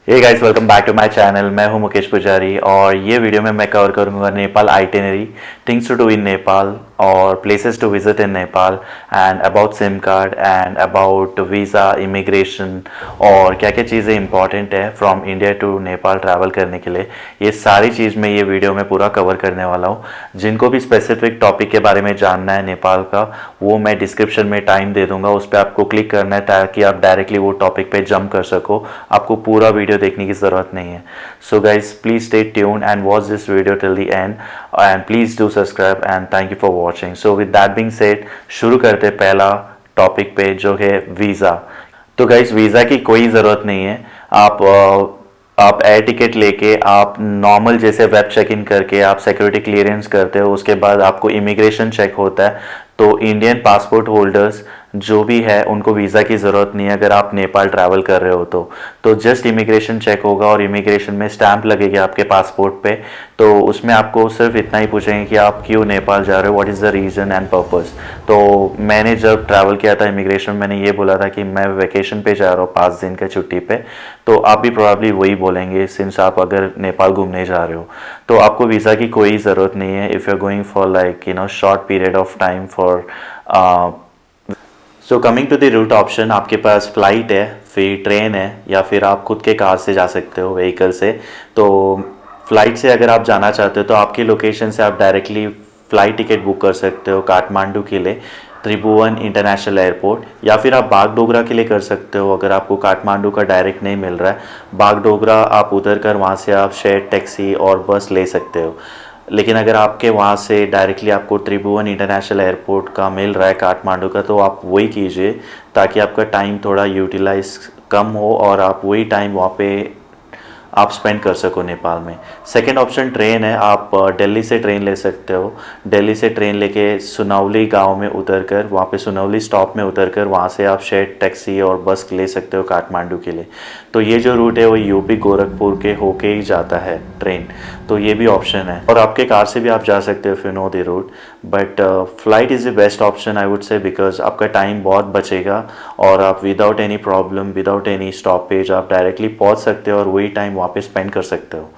Hey guys, welcome back to my channel. मैं हूं मुकेश पुजारी और ये वीडियो में मैं कवर करूंगा Nepal itinerary, things to do in Nepal और places to visit in Nepal and about SIM card and about visa, immigration और क्या क्या चीज़ें इंपॉर्टेंट है from India to Nepal travel करने के लिए। ये सारी चीज़ मैं ये वीडियो में पूरा कवर करने वाला हूँ। जिनको भी स्पेसिफिक टॉपिक के बारे में जानना है नेपाल का, वो मैं डिस्क्रिप्शन में टाइम दे दूंगा, उस पर आपको क्लिक करना है ताकि आप डायरेक्टली वो टॉपिक पे जंप कर सको। आपको पूरा वीडियो देखने की ज़रूरत नहीं है। So guys, please stay tune and watch this video till the end and please do subscribe and thank you for watching. So with that being said, शुरू करते पहला टॉपिक पे जो है वीज़ा। तो गाइज, वीज़ा की कोई ज़रूरत नहीं है। आप एयर टिकट लेके, आप नॉर्मल जैसे वेब चेक इन करके आप सिक्योरिटी क्लियरेंस करते हो, उसके बाद आपको इमिग्रेशन चेक होता है। तो इंडियन पासपोर्ट होल्डर्स जो भी है उनको वीज़ा की ज़रूरत नहीं है अगर आप नेपाल ट्रैवल कर रहे हो तो जस्ट इमिग्रेशन चेक होगा और इमिग्रेशन में स्टैंप लगेगी आपके पासपोर्ट पे। तो उसमें आपको सिर्फ इतना ही पूछेंगे कि आप क्यों नेपाल जा रहे हो, what is the reason and purpose. तो मैंने जब ट्रैवल किया था इमिग्रेशन, मैंने ये बोला था कि मैं वेकेशन पे जा रहा हूँ 5 दिन का छुट्टी पे। तो आप भी प्रोबेबली वही बोलेंगे सिंस आप अगर नेपाल घूमने जा रहे हो। तो आपको वीज़ा की कोई ज़रूरत नहीं है if you are going for like short period of time for. So coming to the route option, आपके पास फ्लाइट है, फिर ट्रेन है, या फिर आप खुद के कार से जा सकते हो, व्हीकल से। तो फ्लाइट से अगर आप जाना चाहते हो तो आपकी लोकेशन से आप डायरेक्टली फ़्लाइट टिकट बुक कर सकते हो काठमांडू के लिए, त्रिभुवन इंटरनेशनल एयरपोर्ट, या फिर आप बागडोगरा के लिए कर सकते हो अगर आपको काठमांडू का डायरेक्ट नहीं मिल रहा है। बागडोगरा आप उतर कर वहाँ से आप शेयर टैक्सी और बस ले सकते हो। लेकिन अगर आपके वहाँ से डायरेक्टली आपको त्रिभुवन इंटरनेशनल एयरपोर्ट का मिल रहा है काठमांडू का, तो आप वही कीजिए ताकि आपका टाइम थोड़ा यूटिलाइज कम हो और आप वही टाइम वहाँ पे आप स्पेंड कर सको नेपाल में। सेकेंड ऑप्शन ट्रेन है, आप दिल्ली से ट्रेन ले सकते हो। दिल्ली से ट्रेन लेके सुनौली गांव में उतर कर, वहाँ पे सुनौली स्टॉप में उतर कर वहाँ से आप शेयर टैक्सी और बस ले सकते हो काठमांडू के लिए। तो ये जो रूट है वो यूपी गोरखपुर के होके ही जाता है ट्रेन। तो ये भी ऑप्शन है और आपके कार से भी आप जा सकते हो if you know the route. But flight is the best option I would say, because आपका टाइम बहुत बचेगा और आप without any problem, without any stoppage आप डायरेक्टली पहुंच सकते हो और वही टाइम वहाँ पे स्पेंड कर सकते हो।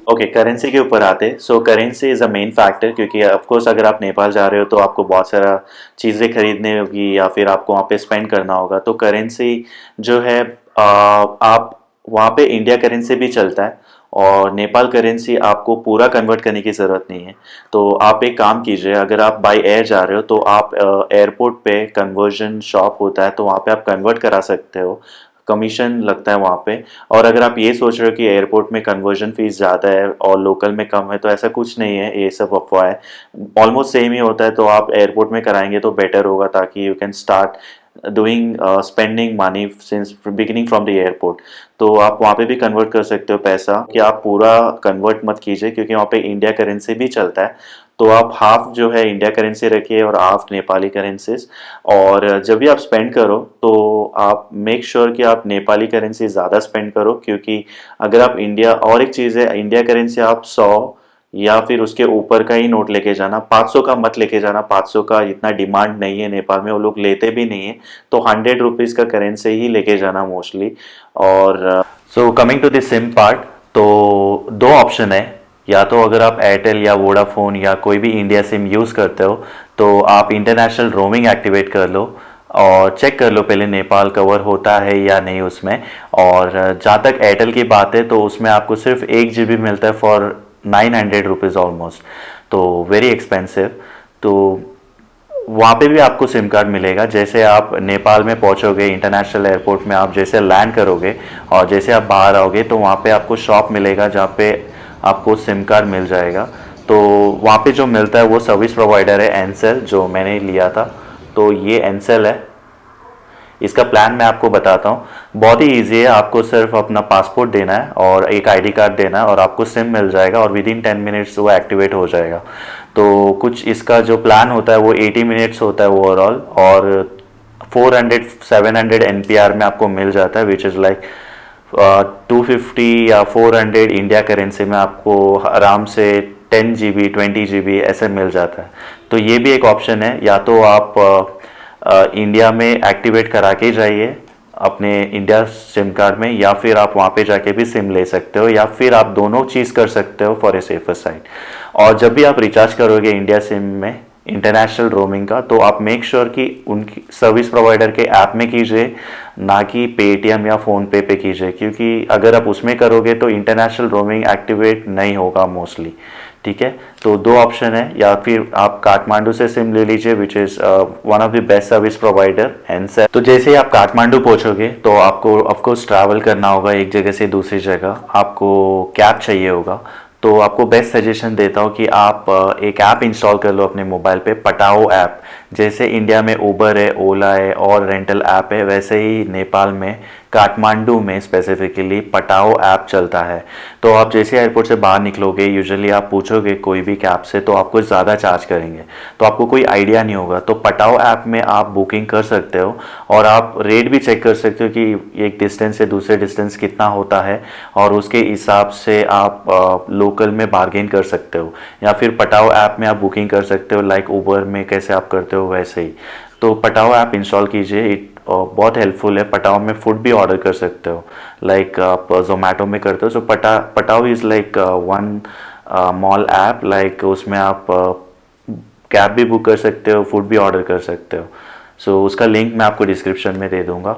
ओके, करेंसी के ऊपर आते। सो currency is a main factor, क्योंकि ऑफकोर्स अगर आप नेपाल जा रहे हो तो आपको बहुत सारा चीज़ें खरीदनी होगी या फिर आपको वहाँ पे स्पेंड करना होगा। तो करेंसी जो है, आप वहाँ पे इंडिया करेंसी भी चलता है और नेपाल करेंसी आपको पूरा कन्वर्ट करने की ज़रूरत नहीं है। तो आप एक काम कीजिए, अगर आप बाई एयर जा रहे हो तो आप एयरपोर्ट पे कन्वर्जन शॉप होता है, तो वहाँ पे आप कन्वर्ट करा सकते हो, कमीशन लगता है वहाँ पे। और अगर आप ये सोच रहे हो कि एयरपोर्ट में कन्वर्जन फीस ज़्यादा है और लोकल में कम है, तो ऐसा कुछ नहीं है, ये सब अफवाह है। ऑलमोस्ट सेम ही होता है। तो आप एयरपोर्ट में कराएंगे तो बेटर होगा ताकि you can start doing spending money since beginning from the airport. तो आप वहाँ पे भी कन्वर्ट कर सकते हो पैसा, कि आप पूरा कन्वर्ट मत कीजिए क्योंकि वहाँ पे इंडिया करेंसी भी चलता है। तो आप हाफ जो है इंडिया करेंसी रखिए और हाफ नेपाली करेंसीज। और जब भी आप स्पेंड करो तो आप मेक श्योर कि आप नेपाली करेंसी ज़्यादा स्पेंड करो, क्योंकि अगर आप इंडिया, और एक चीज़ है, इंडिया करेंसी आप 100 या फिर उसके ऊपर का ही नोट लेके जाना, 500 का मत लेके जाना। 500 का इतना डिमांड नहीं है नेपाल में, वो लोग लेते भी नहीं है। तो 100 रुपीज़ का करेंसी ही लेके जाना मोस्टली। और so coming to this SIM part, तो दो ऑप्शन है, या तो अगर आप एयरटेल या वोडाफोन या कोई भी इंडिया सिम यूज़ करते हो तो आप इंटरनेशनल रोमिंग एक्टिवेट कर लो और चेक कर लो पहले नेपाल कवर होता है या नहीं उसमें। और जहाँ तक एयरटेल की बात है तो उसमें आपको सिर्फ 1 GB मिलता है फॉर 900 रुपीज़ ऑलमोस्ट, तो वेरी एक्सपेंसिव। तो वहाँ पे भी आपको सिम कार्ड मिलेगा। जैसे आप नेपाल में पहुँचोगे, इंटरनेशनल एयरपोर्ट में आप जैसे लैंड करोगे और जैसे आप बाहर आओगे तो वहाँ पे आपको शॉप मिलेगा जहाँ पे आपको सिम कार्ड मिल जाएगा। तो वहाँ पे जो मिलता है वो सर्विस प्रोवाइडर है एनसेल, जो मैंने लिया था। तो ये एनसेल है, इसका प्लान मैं आपको बताता हूँ। बहुत ही ईजी है, आपको सिर्फ अपना पासपोर्ट देना है और एक आईडी कार्ड देना है और आपको सिम मिल जाएगा और विद इन 10 मिनट्स वो एक्टिवेट हो जाएगा। तो कुछ इसका जो प्लान होता है वो 80 मिनट्स होता है ओवरऑल, और 400-700 NPR में आपको मिल जाता है, विच इज़ लाइक 250 या 400 इंडिया करेंसी में आपको आराम से 10 GB 20 GB ऐसे मिल जाता है। तो ये भी एक ऑप्शन है, या तो आप इंडिया में एक्टिवेट करा के जाइए अपने इंडिया सिम कार्ड में, या फिर आप वहाँ पे जाके भी सिम ले सकते हो, या फिर आप दोनों चीज़ कर सकते हो फॉर ए सेफर साइड। और जब भी आप रिचार्ज करोगे इंडिया सिम में इंटरनेशनल रोमिंग का, तो आप मेक श्योर कि उनकी सर्विस प्रोवाइडर के ऐप में कीजिए, ना कि पेटीएम या फ़ोनपे पे कीजिए, क्योंकि अगर आप उसमें करोगे तो इंटरनेशनल रोमिंग एक्टिवेट नहीं होगा मोस्टली। ठीक है, तो दो ऑप्शन है, या फिर आप काठमांडू से सिम ले लीजिए which is one of the best service provider Ncell. तो जैसे ही आप काठमांडू पहुंचोगे तो आपको ऑफकोर्स ट्रैवल करना होगा एक जगह से दूसरी जगह, आपको कैब चाहिए होगा। तो आपको बेस्ट सजेशन देता हूँ कि आप एक ऐप इंस्टॉल कर लो अपने मोबाइल पे, पटाओ ऐप। जैसे इंडिया में उबर है, ओला है और रेंटल ऐप है, वैसे ही नेपाल में काठमांडू में स्पेसिफिकली पटाओ ऐप चलता है। तो आप जैसे एयरपोर्ट से बाहर निकलोगे, यूजुअली आप पूछोगे कोई भी कैब से तो आपको ज़्यादा चार्ज करेंगे, तो आपको कोई आइडिया नहीं होगा। तो पटाओ ऐप में आप बुकिंग कर सकते हो और आप रेट भी चेक कर सकते हो कि एक डिस्टेंस से दूसरे डिस्टेंस कितना होता है, और उसके हिसाब से आप लोकल में बार्गेन कर सकते हो, या फिर पटाओ ऐप में आप बुकिंग कर सकते हो लाइक उबर में कैसे आप करते हो वैसे ही। तो पटाओ ऐप इंस्टॉल कीजिए, बहुत हेल्पफुल है। पटाओ में फूड भी ऑर्डर कर सकते हो, लाइक आप जोमेटो में करते हो। So Pathao is like one mall app, like उसमें आप कैब भी बुक कर सकते हो, फूड भी ऑर्डर कर सकते हो। सो उसका लिंक मैं आपको डिस्क्रिप्शन में दे दूंगा,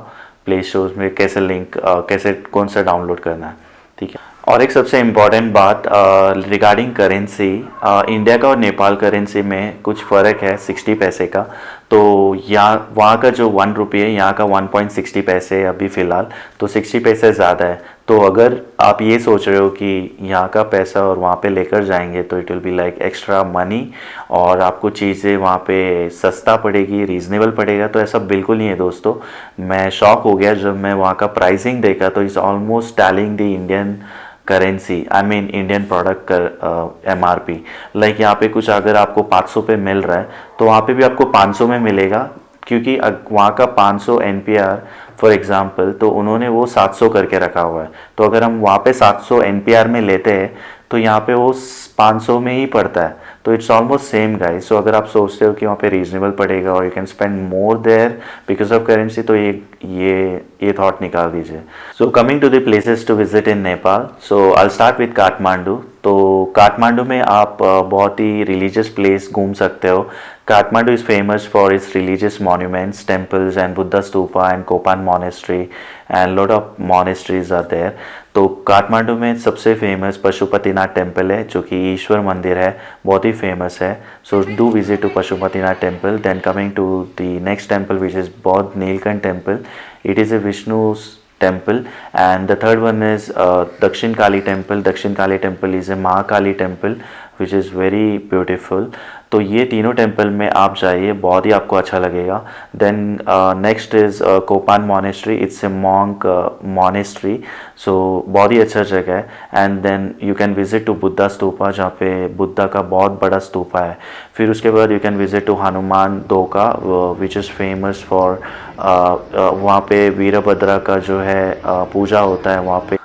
प्ले स्टोर में कैसे लिंक कैसे कौन सा डाउनलोड करना है। ठीक है, और एक सबसे इम्पॉर्टेंट बात रिगार्डिंग करेंसी, इंडिया का और नेपाल करेंसी में कुछ फ़र्क है 60 पैसे का। तो यहाँ वहाँ का जो 1 रुपये है, यहाँ का 1.60 पैसे अभी फ़िलहाल, तो 60 पैसे ज़्यादा है। तो अगर आप ये सोच रहे हो कि यहाँ का पैसा और वहाँ पे लेकर जाएंगे तो it will be like extra money और आपको चीज़ें वहाँ पे सस्ता पड़ेगी, रीज़नेबल पड़ेगा, तो ऐसा बिल्कुल नहीं है दोस्तों। मैं शॉक हो गया जब मैं वहाँ का प्राइसिंग देखा, तो it's almost टैलिंग the Indian currency, I mean Indian product का MRP। लाइक यहाँ पे कुछ अगर आपको 500 पे मिल रहा है तो वहाँ पे भी आपको 500 में मिलेगा, क्योंकि वहाँ का 500 NPR फॉर एग्जांपल, तो उन्होंने वो 700 करके रखा हुआ है। तो अगर हम वहाँ पे 700 NPR में लेते हैं तो यहाँ पे वो 500 में ही पड़ता है। तो इट्स ऑलमोस्ट सेम गाइस। सो अगर आप सोचते हो कि वहाँ पे रीजनेबल पड़ेगा और you can spend more there because of currency, तो ये थॉट निकाल दीजिए। So coming to the places to visit in Nepal, so I start with Kathmandu. तो काठमांडू में आप बहुत ही रिलीजियस प्लेस घूम सकते हो। Kathmandu is famous for its religious monuments, temples and Buddha stupa and Kopan monastery, and lot of monasteries are there. तो काठमांडू में सबसे फेमस पशुपतिनाथ टेम्पल है, जो कि ईश्वर मंदिर है, बहुत ही फेमस है। So do visit to Pashupatinath temple. Then coming to the next temple which is Budha Nilkantha temple. It is a Vishnu's temple, and the third one is Dakshin Kali temple. Dakshin Kali temple is a Mahakali temple which is very beautiful. तो ये तीनों temple में आप जाइए, बहुत ही आपको अच्छा लगेगा। Then next is Kopan monastery. It's a monk monastery, so बहुत ही अच्छा जगह है। And then you can visit to Buddha stupa, जहाँ पे बुद्धा का बहुत बड़ा स्तूपा है। फिर उसके बाद you can visit to Hanuman Dhoka which is famous for, वहाँ पे वीरभद्रा का जो है पूजा होता है वहाँ पे।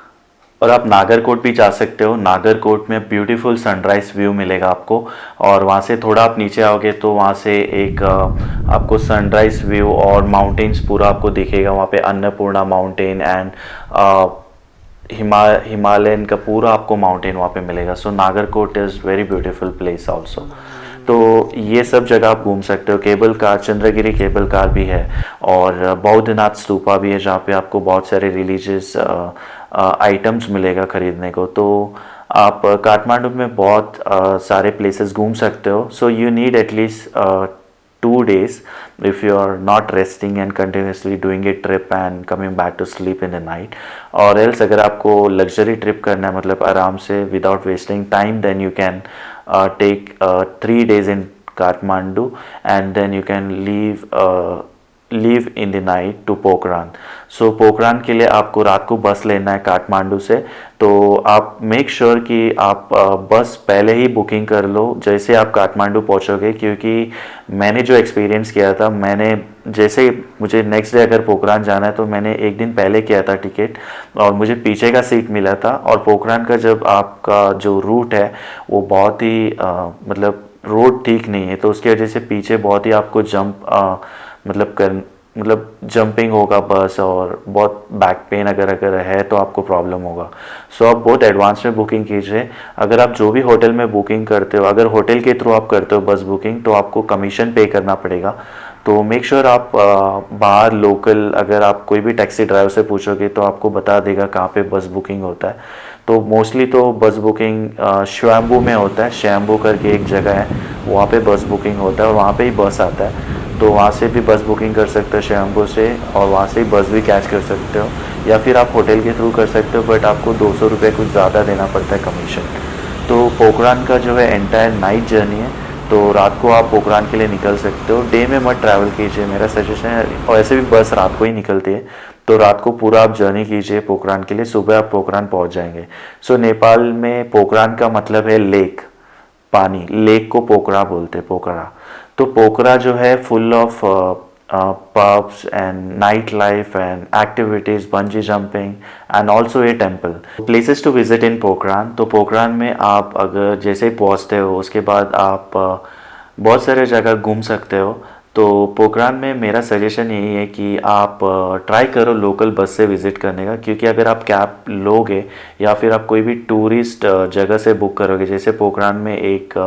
और आप नागरकोट भी जा सकते हो। नागरकोट में ब्यूटीफुल सनराइज व्यू मिलेगा आपको, और वहाँ से थोड़ा आप नीचे आओगे तो वहाँ से एक आपको सनराइज व्यू और माउंटेन्स पूरा आपको दिखेगा। वहाँ पे अन्नपूर्णा माउंटेन एंड हिमालयन का पूरा आपको माउंटेन वहाँ पे मिलेगा। So Nagarkot is very beautiful place also. तो ये सब जगह आप घूम सकते हो। Cable car, Chandragiri cable car भी है, और बौद्धनाथ स्तूपा भी है, जहाँ पे आपको बहुत सारे रिलीजियस आइटम्स मिलेगा खरीदने को। तो आप काठमांडू में बहुत सारे प्लेसेस घूम सकते हो। So you need at least 2 days if you are not resting and continuously doing a trip and coming back to sleep in the night. और else अगर आपको लग्जरी ट्रिप करना है, मतलब आराम से without wasting time, then you can take 3 days in Kathmandu, and then you can leave in the night to Pokhara. So Pokhara के लिए आपको रात को बस लेना है काठमांडू से। तो आप मेक श्योर कि आप बस पहले ही बुकिंग कर लो जैसे आप काठमांडू पहुंचोगे, क्योंकि मैंने जो एक्सपीरियंस किया था, मैंने जैसे मुझे नेक्स्ट डे अगर पोखरान जाना है तो मैंने एक दिन पहले किया था टिकट, और मुझे पीछे का सीट मिला था। और पोखरान का जब आपका जो रूट है वो बहुत ही मतलब रोड ठीक नहीं है, तो उसकी वजह से पीछे बहुत ही आपको जंप मतलब मतलब जंपिंग होगा बस, और बहुत बैक पेन अगर अगर है तो आपको प्रॉब्लम होगा। सो आप बहुत एडवांस में बुकिंग कीजिए। अगर आप जो भी होटल में बुकिंग करते हो, अगर होटल के थ्रू आप करते हो बस बुकिंग, तो आपको कमीशन पे करना पड़ेगा। तो मेक श्योर आप बाहर लोकल, अगर आप कोई भी टैक्सी ड्राइवर से पूछोगे तो आपको बता देगा कहाँ पे बस बुकिंग होता है। तो मोस्टली तो बस बुकिंग स्वयंभू में होता है, स्वयंभू करके एक जगह है, वहाँ पे बस बुकिंग होता है और वहाँ पे ही बस आता है। तो वहाँ से भी बस बुकिंग कर सकते हो स्वयंभू से, और वहाँ से ही बस भी कैच कर सकते हो, या फिर आप होटल के थ्रू कर सकते हो, बट आपको 200 रुपये कुछ ज़्यादा देना पड़ता है कमीशन। तो पोखरान का जो है एंटायर नाइट जर्नी है, तो रात को आप पोखरान के लिए निकल सकते हो। डे में मत ट्रैवल कीजिए, मेरा सजेशन है। और ऐसे भी बस रात को ही निकलती है, तो रात को पूरा आप जर्नी कीजिए पोखरान के लिए, सुबह आप पोखरान पहुंच जाएंगे। सो नेपाल में पोखरान का मतलब है लेक, पानी, लेक को पोखरा बोलते हैं, पोखरा। तो पोखरा जो है full of pubs and night life and activities, bungee jumping and also a temple. Places to visit in Pokhran, तो पोखरान में आप अगर जैसे ही पहुँचते हो उसके बाद आप बहुत सारे जगह घूम सकते हो। तो पोखरान में मेरा सजेशन यही है कि आप ट्राई करो लोकल बस से विज़िट करने का, क्योंकि अगर आप कैब लोगे या फिर आप कोई भी टूरिस्ट जगह से बुक करोगे, जैसे पोखरान में एक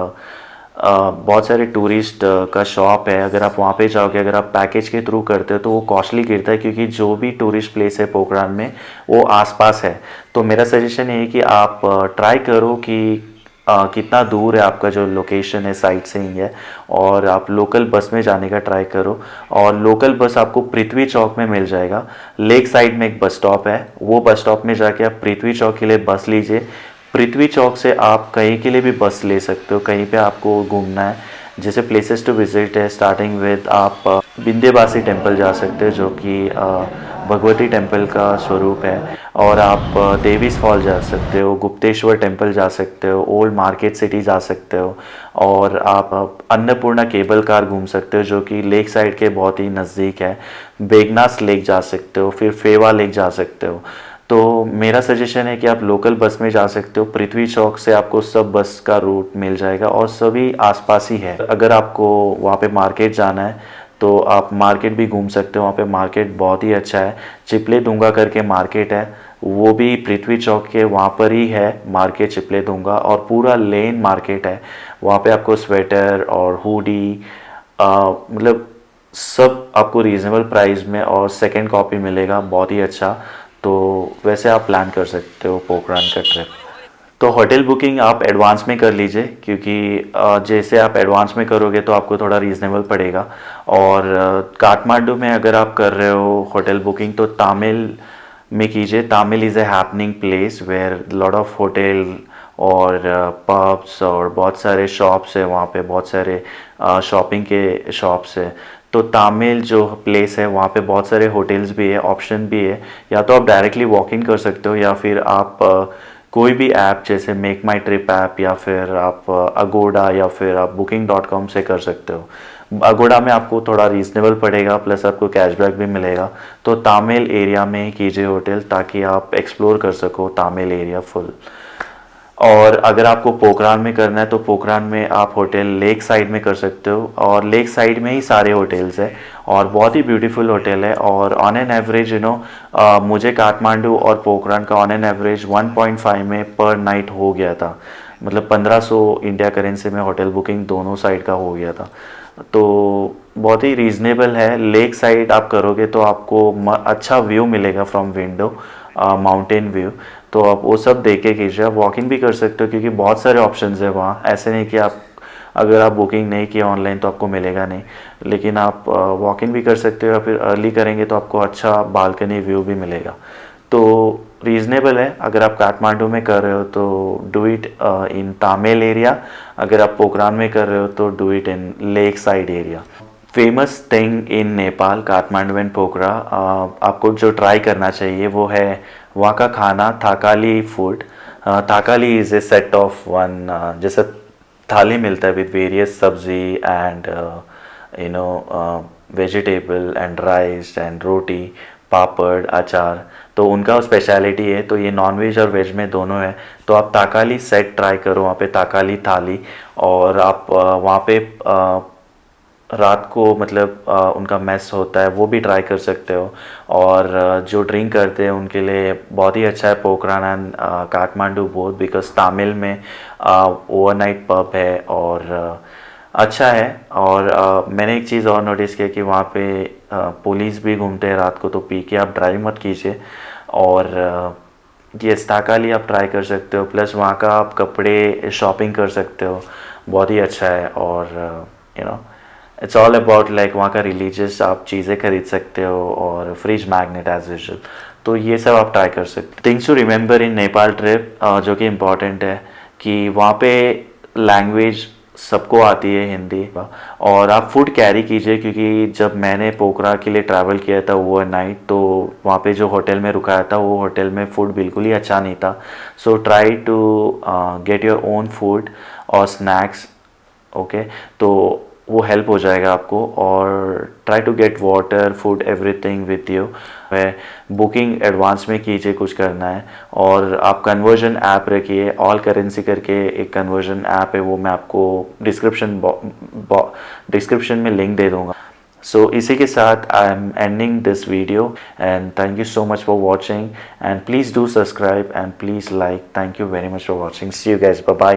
बहुत सारे टूरिस्ट का शॉप है, अगर आप वहाँ पे जाओगे, अगर आप पैकेज के थ्रू करते हो तो वो कॉस्टली गिरता है, क्योंकि जो भी टूरिस्ट प्लेस है पोखरान में वो आसपास है। तो मेरा सजेशन ये है कि आप ट्राई करो कि कितना दूर है आपका जो लोकेशन है, साइट सीइंग है, और आप लोकल बस में जाने का ट्राई करो। और लोकल बस आपको पृथ्वी चौक में मिल जाएगा। लेक साइड में एक बस स्टॉप है, वो बस स्टॉप में जाके आप पृथ्वी चौक के लिए बस लीजिए। पृथ्वी चौक से आप कहीं के लिए भी बस ले सकते हो, कहीं पे आपको घूमना है। जैसे प्लेसेस टू विजिट है, स्टार्टिंग विद आप विंध्यवासी टेम्पल जा सकते हो, जो कि भगवती टेम्पल का स्वरूप है। और आप देवीस फॉल जा सकते हो, गुप्तेश्वर टेम्पल जा सकते हो, ओल्ड मार्केट सिटी जा सकते हो, और आप अन्नपूर्णा केबल कार घूम सकते हो, जो कि लेक साइड के बहुत ही नज़दीक है। बेगनास लेक जा सकते हो, फिर फेवा लेक जा सकते हो। तो मेरा सजेशन है कि आप लोकल बस में जा सकते हो। पृथ्वी चौक से आपको सब बस का रूट मिल जाएगा और सभी आसपास ही है। अगर आपको वहाँ पे मार्केट जाना है तो आप मार्केट भी घूम सकते हो, वहाँ पे मार्केट बहुत ही अच्छा है। चिपले दूंगा करके मार्केट है, वो भी पृथ्वी चौक के वहाँ पर ही है मार्केट, चिपले दूंगा, और पूरा लेन मार्केट है। वहाँ पे आपको स्वेटर और हुडी मतलब सब आपको रीज़नेबल प्राइस में और सेकंड कॉपी मिलेगा, बहुत ही अच्छा। तो वैसे आप प्लान कर सकते हो पोखरान का ट्रिप। तो होटल बुकिंग आप एडवांस में कर लीजिए, क्योंकि जैसे आप एडवांस में करोगे तो आपको थोड़ा रीज़नेबल पड़ेगा। और काठमांडू में अगर आप कर रहे हो होटल बुकिंग तो तामिल में कीजिए। Thamel is a happening place where lot of hotel और पब्स और बहुत सारे शॉप्स है, वहाँ पे बहुत सारे शॉपिंग के शॉप्स है। तो तामिल जो प्लेस है वहाँ पे बहुत सारे होटल्स भी है, ऑप्शन भी है। या तो आप डायरेक्टली वॉक इन कर सकते हो, या फिर आप कोई भी ऐप जैसे मेक माई ट्रिप ऐप, या फिर आप अगोडा, या फिर आप booking.com से कर सकते हो। अगोडा में आपको थोड़ा रीजनेबल पड़ेगा, प्लस आपको कैशबैक भी मिलेगा। तो तामिल एरिया में ही कीजिए होटल, ताकि आप एक्सप्लोर कर सको तामिल एरिया फुल। और अगर आपको पोखरान में करना है तो पोखरान में आप होटल लेक साइड में कर सकते हो, और लेक साइड में ही सारे होटल्स हैं और बहुत ही ब्यूटीफुल होटल है। और ऑन एन एवरेज मुझे काठमांडू और पोखरान का ऑन एन एवरेज 1.5 में पर नाइट हो गया था, मतलब 1500 इंडिया करेंसी में होटल बुकिंग दोनों साइड का हो गया था। तो बहुत ही रीज़नेबल है। लेक साइड आप करोगे तो आपको अच्छा व्यू मिलेगा फ्रॉम विंडो, माउंटेन व्यू। तो आप वो सब देख के कीजिए। आप वॉकिंग भी कर सकते हो, क्योंकि बहुत सारे ऑप्शंस है वहाँ। ऐसे नहीं कि आप अगर आप बुकिंग नहीं किया ऑनलाइन तो आपको मिलेगा नहीं, लेकिन आप वॉकिंग भी कर सकते हो, या फिर अर्ली करेंगे तो आपको अच्छा बालकनी व्यू भी मिलेगा। तो रीज़नेबल है। अगर आप काठमांडू में कर रहे हो तो do it in Thamel area, अगर आप पोखरान में कर रहे हो तो do it in lakeside area. Famous thing in Nepal, Kathmandu and Pokhara, आपको जो ट्राई करना चाहिए वो है वहाँ का खाना, Thakali food. Thakali is a set of one, जैसे थाली मिलता है with various sabzi and vegetable and rice and roti, papad, achar. तो उनका स्पेशलिटी है। तो ये नॉन वेज और वेज में दोनों है। तो आप ताकाली सेट ट्राई करो, वहाँ पे ताकाली थाली। और आप वहाँ पे रात को मतलब उनका मेस होता है वो भी ट्राई कर सकते हो। और जो ड्रिंक करते हैं उनके लिए बहुत ही अच्छा है Pokhran and Kathmandu both, because Tamil में ओवरनाइट पब है और अच्छा है। और मैंने एक चीज़ और नोटिस किया कि वहाँ पे पुलिस भी घूमते हैं रात को, तो पी के आप ड्राइव मत कीजिए। और ये स्टाकाली आप ट्राई कर सकते हो, प्लस वहाँ का आप कपड़े शॉपिंग कर सकते हो, बहुत ही अच्छा है। और you know it's all about like वहाँ का रिलीजियस आप चीज़ें खरीद सकते हो और फ्रिज मैग्नेट एज यूजल, तो ये सब आप ट्राई कर सकते हो। Things to remember in Nepal trip जो कि इम्पॉर्टेंट है कि वहाँ पे लैंग्वेज सबको आती है हिंदी। और आप फूड कैरी कीजिए, क्योंकि जब मैंने पोखरा के लिए ट्रैवल किया था ओवरनाइट, तो वहाँ पे जो होटल में रुकाया था वो होटल में फ़ूड बिल्कुल ही अच्छा नहीं था। So try to get your own food और स्नैक्स, ओके, तो वो हेल्प हो जाएगा आपको। और try to get water food everything with you. Booking advance में कीजिए, कुछ करना है। और आप कन्वर्जन ऐप रखिए, ऑल करेंसी करके एक कन्वर्जन ऐप है, वो मैं आपको डिस्क्रिप्शन में लिंक दे दूँगा। सो इसी के साथ I am ending this video and thank you so much for watching and please do subscribe and please like. Thank you very much for watching. See you guys, bye bye.